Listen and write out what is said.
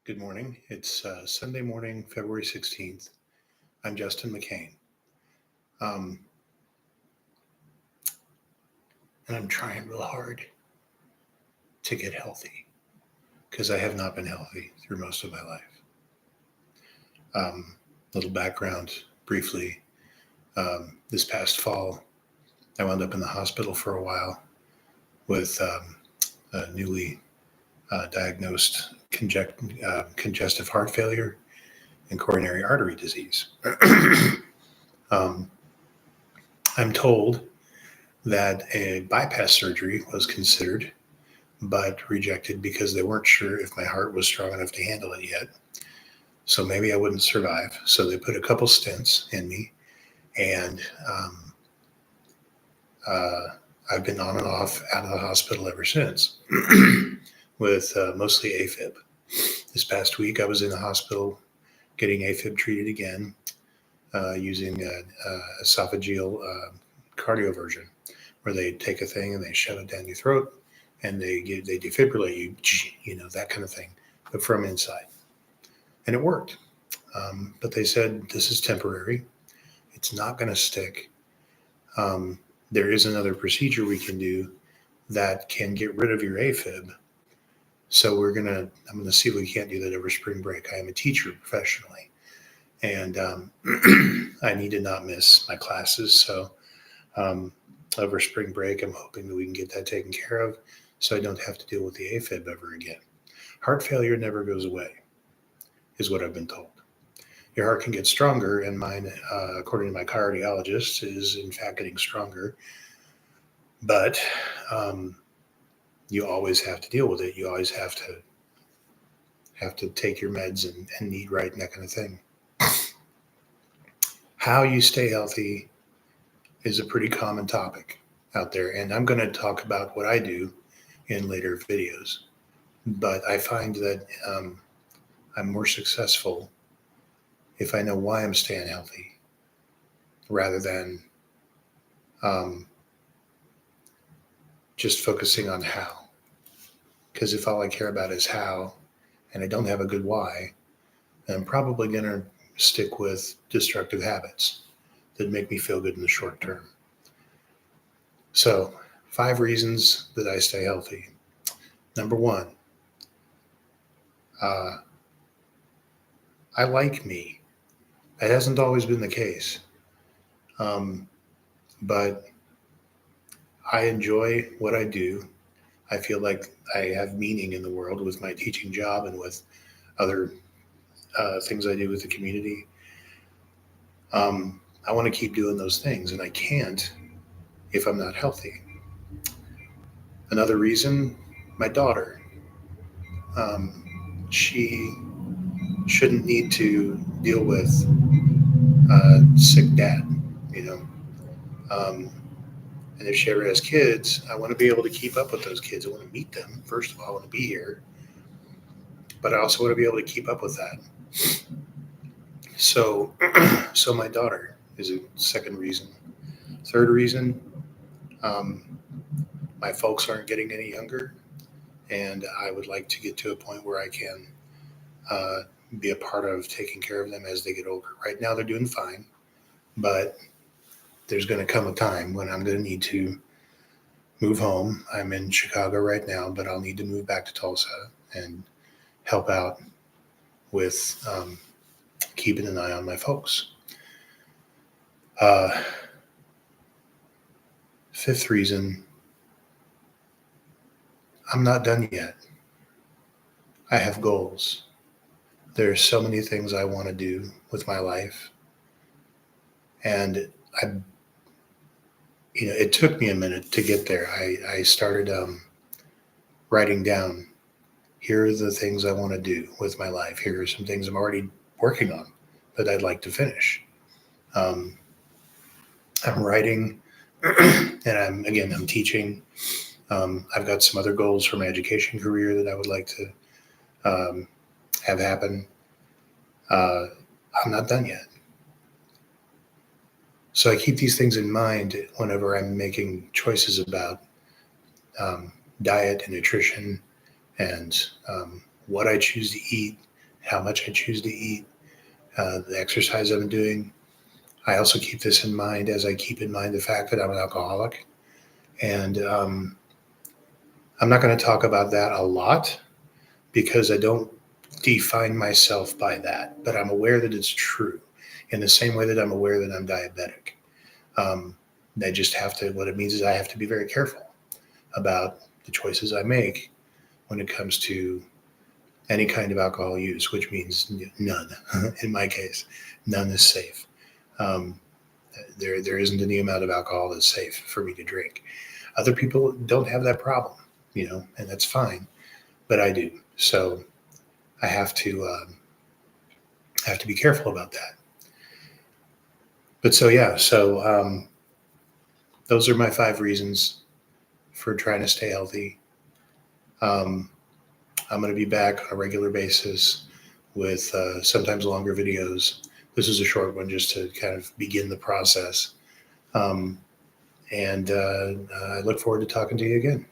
Good morning. It's Sunday morning, February 16th. I'm Justin McCain. Um, and I'm trying real hard to get healthy because I have not been healthy through most of my life. Um, Little background briefly. This past fall, I wound up in the hospital for a while with a newly diagnosed congestive heart failure and coronary artery disease. um, I'm told that a bypass surgery was considered, but rejected because they weren't sure if my heart was strong enough to handle it yet. So maybe I wouldn't survive. So they put a couple stents in me, and uh, I've been on and off out of the hospital ever since, with mostly AFib. This past week, I was in the hospital getting AFib treated again using esophageal cardioversion, where they take a thing and they shove it down your throat and they defibrillate you, that kind of thing, but from inside. And it worked. But they said this is temporary. It's not going to stick. Um, there is another procedure we can do that can get rid of your AFib. So I'm gonna see if we can't do that over spring break. I am a teacher professionally, and I need to not miss my classes. So um, over spring break, I'm hoping that we can get that taken care of, so I don't have to deal with the AFib ever again. Heart failure never goes away, is what I've been told. Your heart can get stronger, and mine, according to my cardiologist, is in fact getting stronger. But um, you always have to deal with it. You always have to take your meds and eat right and that kind of thing. How you stay healthy is a pretty common topic out there, and I'm going to talk about what I do in later videos. But I find that I'm more successful if I know why I'm staying healthy rather than um, just focusing on how. Because if all I care about is how, and I don't have a good why, then I'm probably going to stick with destructive habits that make me feel good in the short term. So, 5 reasons that I stay healthy. Number 1, uh, I like me. It hasn't always been the case, um, but I enjoy what I do. I feel like I have meaning in the world with my teaching job and with other things I do with the community. I want to keep doing those things, and I can't if I'm not healthy. Another reason, my daughter. Um, she shouldn't need to deal with sick dad, you know. Um, and if she ever has kids, I want to be able to keep up with those kids. I want to meet them. First of all, I want to be here, but I also want to be able to keep up with that. So, so my daughter is a second reason. Third reason, um, my folks aren't getting any younger, and I would like to get to a point where I can uh, be a part of taking care of them as they get older. Right now, they're doing fine, but there's going to come a time when I'm going to need to move home. I'm in Chicago right now, but I'll need to move back to Tulsa and help out with keeping an eye on my folks. Uh, Fifth reason, I'm not done yet. I have goals. There's so many things I want to do with my life, and I, it took me a minute to get there. I started writing down, here are the things I want to do with my life. Here are some things I'm already working on that I'd like to finish. Um, I'm writing, and I'm teaching. I've got some other goals for my education career that I would like to have happen. I'm not done yet. So I keep these things in mind whenever I'm making choices about um, diet and nutrition and what I choose to eat, how much I choose to eat, the exercise I'm doing. I also keep this in mind as I keep in mind the fact that I'm an alcoholic. And I'm not going to talk about that a lot because I don't define myself by that, but I'm aware that it's true in the same way that I'm aware that I'm diabetic. Um, I just have to, what it means is I have to be very careful about the choices I make when it comes to any kind of alcohol use, which means none. In my case, none is safe. Um, there isn't any amount of alcohol that's safe for me to drink. Other people don't have that problem, and that's fine, but I do. So I have to be careful about that. But so yeah, those are my 5 reasons for trying to stay healthy. Um, I'm going to be back on a regular basis with sometimes longer videos. This is a short one just to kind of begin the process. Um, and I look forward to talking to you again.